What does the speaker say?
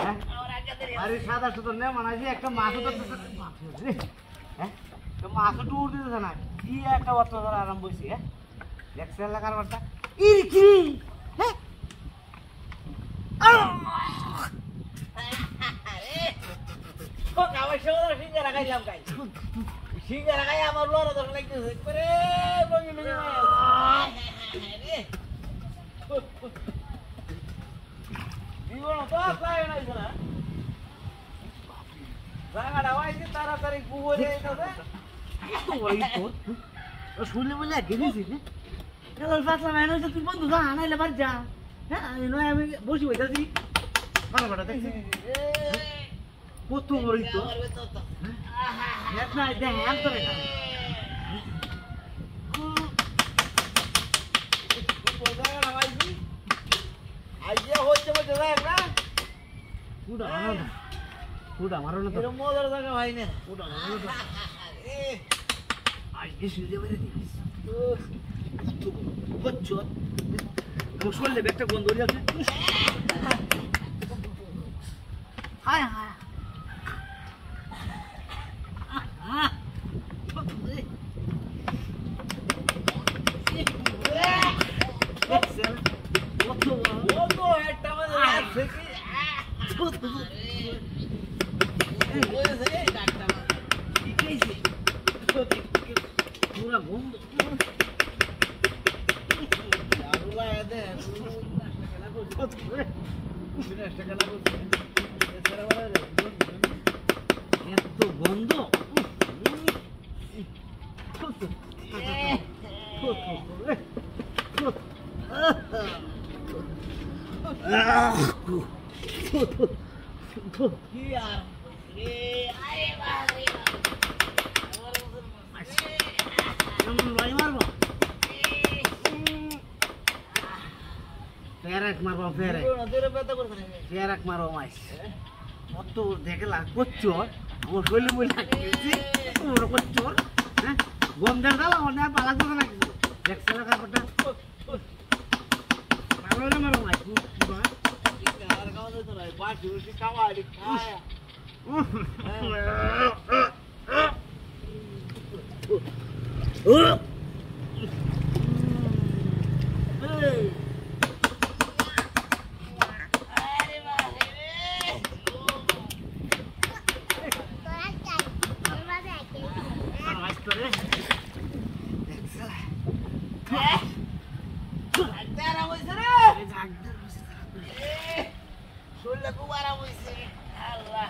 হ্যাঁ আরে সাদা সুতো নে মানাইছি একটা মাছও তো হ্যাঁ তো মাছও টুর দিতেছে না কি একটা অত্যাচার আরাম বসি হ্যাঁ দেখছে এলাকার বার্তা ইর কি হ্যাঁ সিঙ্গারা খাইলাম খাই সিঙ্গারা খাই আমার লোরা ধরে লাগতেছে করে বমি বমি জীবন তো আসলে নাই না জায়গাটা হইছে তাড়াতাড়ি কুবো যাইতেছে ওই তো শুনলে বলে গেছিস এবার পাতলা নাই হইছে তুই বন্ধু যা আনাইলে বাড়ি যা হ্যাঁ আমি বসি হইতাছি বারবারটা দেখছি কত বড়ই তো এক না দেখ আম তো রে জায়গাটা হইছে আইয়া হইছে বলে দেখ না পুরা মারো না পুরা মারো না তো মজার জায়গা ভাই না পুরা মারো না আই এসে যাবে রে তো বচ্চো মুশকিল একটা গন্ধ হয়ে আছে হায় হায় পুরা বন্ধ এত গন্ধ ফেরেক মারবো ফেরেক মারবো মাইস কত দেখলা করছো আমার শৈলী বই লাগছে করছো হ্যাঁ গন্ধের দাও অনেক পালা করবে না কিছু দেখছে না কাপড়টা মারবো না মারবো মাইস শরীরটা খুব আরাম হয়েছে আল্লাহ